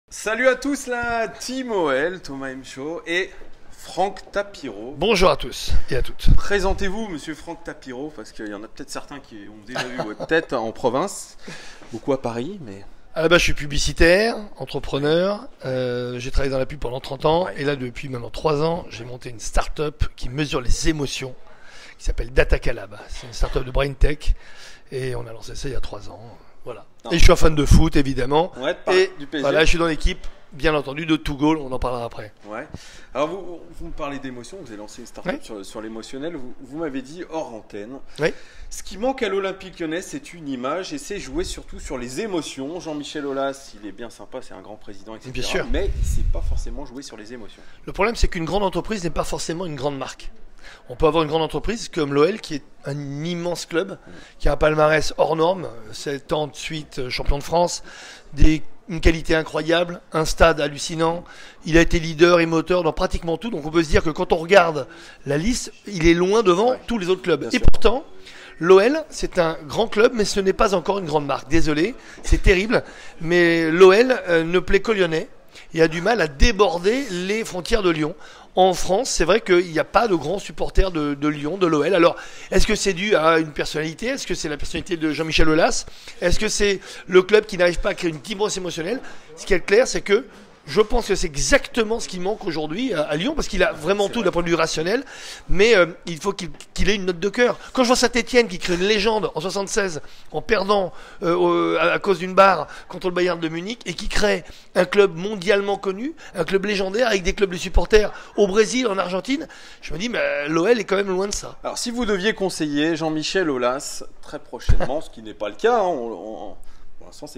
Salut à tous la Team OL, Thomas M. Show et Franck Tapiro. Bonjour à tous et à toutes. Présentez-vous, monsieur Franck Tapiro, parce qu'il y en a peut-être certains qui ont déjà vu votre tête en province, beaucoup à Paris, mais... À la base, je suis publicitaire, entrepreneur. J'ai travaillé dans la pub pendant 30 ans. Ouais. Et là, depuis maintenant 3 ans, j'ai monté une start-up qui mesure les émotions, qui s'appelle Datacalab. C'est une start-up de Brain Tech. Et on a lancé ça il y a 3 ans. Voilà. Non. Et je suis un fan de foot, évidemment. Ouais, Et du PSG. voilà, je suis dans l'équipe, bien entendu, de Two Goal. On en parlera après. Ouais. Alors vous me parlez d'émotion, vous avez lancé une start-up sur l'émotionnel, vous m'avez dit hors antenne. Oui. Ce qui manque à l'Olympique Lyonnais, c'est une image et c'est jouer surtout sur les émotions. Jean-Michel Aulas, il est bien sympa, c'est un grand président, etc. Bien sûr. Mais il ne sait pas forcément jouer sur les émotions. Le problème, c'est qu'une grande entreprise n'est pas forcément une grande marque. On peut avoir une grande entreprise comme l'OL, qui est un immense club, qui a un palmarès hors norme, 7 ans de suite champion de France, une qualité incroyable, un stade hallucinant. Il a été leader et moteur dans pratiquement tout. Donc on peut se dire que quand on regarde la liste, il est loin devant tous les autres clubs. Bien Et sûr. pourtant, l'OL, c'est un grand club, mais ce n'est pas encore une grande marque. Désolé, c'est terrible, mais l'OL ne plaît qu'aux Lyonnais et a du mal à déborder les frontières de Lyon. En France, c'est vrai qu'il n'y a pas de grands supporters de Lyon, de l'OL. Alors, est-ce que c'est dû à une personnalité? Est-ce que c'est la personnalité de Jean-Michel Aulas? Est-ce que c'est le club qui n'arrive pas à créer une timbresse émotionnelle? Ce qui est clair, c'est que je pense que c'est exactement ce qui manque aujourd'hui à Lyon, parce qu'il a vraiment tout d'un point de vue rationnel, mais il faut qu'il ait une note de cœur. Quand je vois Saint-Etienne qui crée une légende en 76 en perdant à cause d'une barre contre le Bayern de Munich, et qui crée un club mondialement connu, un club légendaire avec des clubs de supporters au Brésil, en Argentine, je me dis, mais l'OL est quand même loin de ça. Alors, si vous deviez conseiller Jean-Michel Aulas très prochainement, ce qui n'est pas le cas, hein, pour l'instant,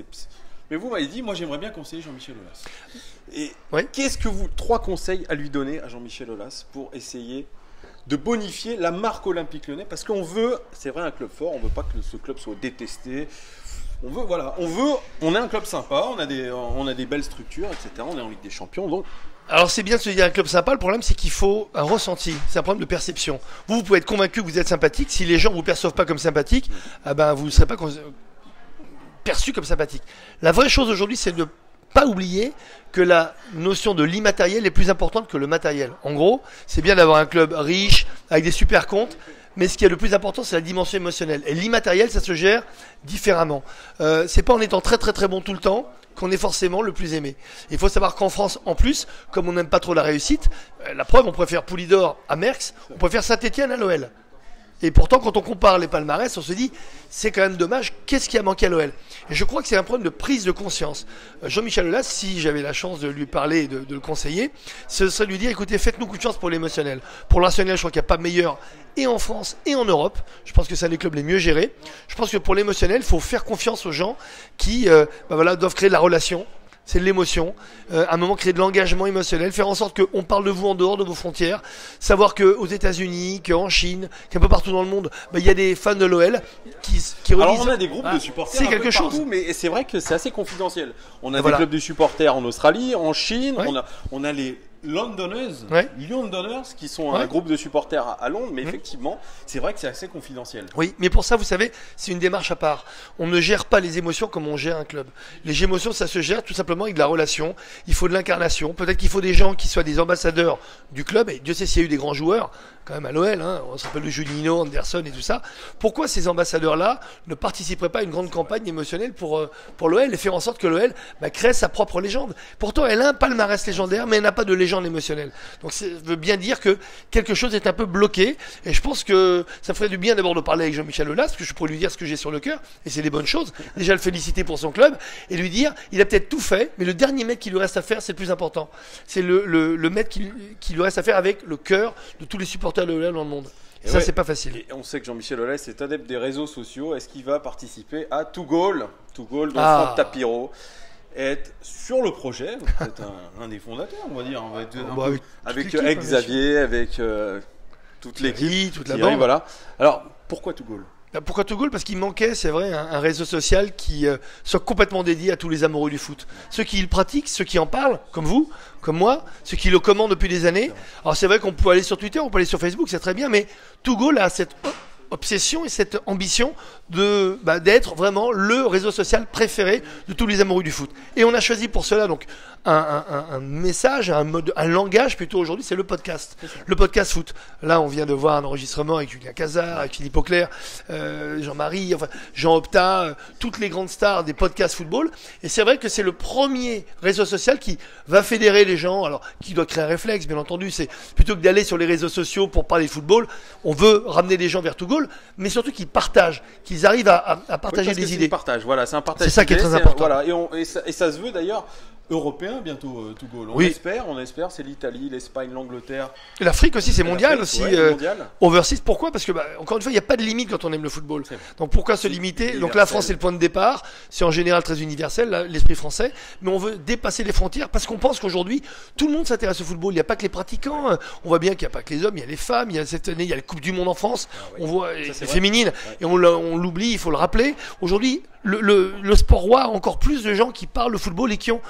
mais vous m'avez dit, moi j'aimerais bien conseiller Jean-Michel Aulas. Et qu'est-ce que vous, 3 conseils à lui donner à Jean-Michel Aulas pour essayer de bonifier la marque Olympique Lyonnais? Parce qu'on veut, c'est vrai, un club fort, on veut pas que ce club soit détesté. On veut, on est un club sympa, on a des belles structures, etc. On est en Ligue des Champions, donc. Alors c'est bien de se dire un club sympa, le problème c'est qu'il faut un ressenti, c'est un problème de perception. Vous pouvez être convaincu que vous êtes sympathique, si les gens ne vous perçoivent pas comme sympathique, vous ne serez pas perçu comme sympathique. La vraie chose aujourd'hui, c'est de ne pas oublier que la notion de l'immatériel est plus importante que le matériel. En gros, c'est bien d'avoir un club riche, avec des super comptes, mais ce qui est le plus important, c'est la dimension émotionnelle. Et l'immatériel, ça se gère différemment. C'est pas en étant très très très bon tout le temps qu'on est forcément le plus aimé. Il faut savoir qu'en France, en plus, comme on n'aime pas trop la réussite, la preuve, on préfère Poulidor à Merckx, on préfère Saint-Etienne à l'OL. Et pourtant, quand on compare les palmarès, on se dit, c'est quand même dommage, qu'est-ce qui a manqué à l'OL? Et je crois que c'est un problème de prise de conscience. Jean-Michel Aulas, si j'avais la chance de lui parler et de le conseiller, ce serait de lui dire, écoutez, faites-nous coup de chance pour l'émotionnel. Pour le rationnel, je crois qu'il n'y a pas meilleur, et en France et en Europe. Je pense que c'est un des clubs les mieux gérés. Je pense que pour l'émotionnel, il faut faire confiance aux gens qui doivent créer de la relation. C'est de l'émotion, à un moment créer de l'engagement émotionnel, faire en sorte qu'on parle de vous en dehors de vos frontières, savoir qu'aux États-Unis, qu'en Chine, qu'un peu partout dans le monde, il y a des fans de l'OL qui Alors relisent. on a des groupes de supporters c'est quelque chose. partout, mais c'est vrai que c'est assez confidentiel. On a des clubs de supporters en Australie, en Chine, on a les Londoners, qui sont un groupe de supporters à Londres, mais effectivement, c'est vrai que c'est assez confidentiel. Oui, mais pour ça, vous savez, c'est une démarche à part. On ne gère pas les émotions comme on gère un club. Les émotions, ça se gère tout simplement avec de la relation. Il faut de l'incarnation. Peut-être qu'il faut des gens qui soient des ambassadeurs du club. Et Dieu sait s'il y a eu des grands joueurs, quand même à l'OL. On se rappelle de Juninho, Anderson et tout ça. Pourquoi ces ambassadeurs-là ne participeraient pas à une grande campagne émotionnelle pour l'OL et faire en sorte que l'OL crée sa propre légende? Pourtant, elle a un palmarès légendaire, mais elle n'a pas de légende émotionnelle. Donc ça veut bien dire que quelque chose est un peu bloqué. Et je pense que ça ferait du bien d'abord de parler avec Jean-Michel Aulas, parce que je pourrais lui dire ce que j'ai sur le cœur, et c'est des bonnes choses. Déjà le féliciter pour son club, et lui dire, il a peut-être tout fait, mais le dernier mètre qui lui reste à faire, c'est le plus important. C'est le mètre qui lui reste à faire avec le cœur de tous les supporters de l'OL dans le monde. Et ça, c'est pas facile. Et on sait que Jean-Michel Aulas est adepte des réseaux sociaux. Est-ce qu'il va participer à Two Goal, dont Franck Tapiro est sur le projet? Vous êtes un des fondateurs, on va dire. On va être avec Xavier, avec toute l'équipe, toute la bande. Voilà. Alors, pourquoi Two Goal? Pourquoi Two Goal? Parce qu'il manquait, c'est vrai, un réseau social qui soit complètement dédié à tous les amoureux du foot. Ceux qui le pratiquent, ceux qui en parlent, comme vous, comme moi, ceux qui le commandent depuis des années. Alors c'est vrai qu'on peut aller sur Twitter, on peut aller sur Facebook, c'est très bien, mais Two Goal a cette obsession et cette ambition d'être vraiment le réseau social préféré de tous les amoureux du foot. Et on a choisi pour cela donc un message, un langage plutôt aujourd'hui, c'est le podcast. Le podcast foot. Là, on vient de voir un enregistrement avec Julien Cazard, avec Philippe Auclair, Jean-Marie, enfin, Jean Opta, toutes les grandes stars des podcasts football. Et c'est vrai que c'est le premier réseau social qui va fédérer les gens, alors qui doit créer un réflexe, bien entendu. C'est plutôt que d'aller sur les réseaux sociaux pour parler de football, on veut ramener les gens vers Togoal, mais surtout qu'ils partagent, qu'ils arrivent à partager des idées. Voilà, c'est un partage. C'est ça qui est très important. Voilà, et ça se veut d'ailleurs européen bientôt, Togoal. On espère, c'est l'Italie, l'Espagne, l'Angleterre. Et l'Afrique aussi, c'est mondial aussi. Mondial. Overseas, pourquoi? Parce que, encore une fois, il n'y a pas de limite quand on aime le football. Donc pourquoi se limiter? Donc la France, c'est le point de départ. C'est en général très universel, l'esprit français. Mais on veut dépasser les frontières parce qu'on pense qu'aujourd'hui, tout le monde s'intéresse au football. Il n'y a pas que les pratiquants. On voit bien qu'il n'y a pas que les hommes, il y a les femmes. Cette année, il y a la Coupe du Monde en France. On voit les féminines. Et on l'oublie, il faut le rappeler. Aujourd'hui, le sport roi a encore plus de gens qui parlent le football et qui ont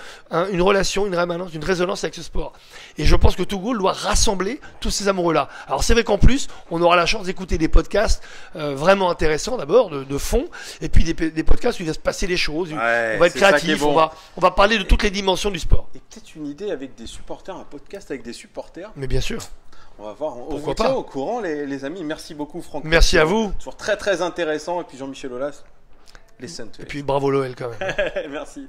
une relation, une rémanence, une résonance avec ce sport. Et je pense que Togoal doit rassembler tous ces amoureux-là. Alors c'est vrai qu'en plus, on aura la chance d'écouter des podcasts vraiment intéressants d'abord, de fond, et puis des podcasts où il va se passer des choses, on va être créatif, bon. on va parler de toutes les dimensions du sport. Et peut-être une idée avec des supporters, un podcast avec des supporters. Mais bien sûr. On va voir, on vous tient au courant les amis. Merci beaucoup Franck. Merci à vous. Toujours très très intéressant. Et puis Jean-Michel Aulas. Et puis bravo l'OL quand même. Merci.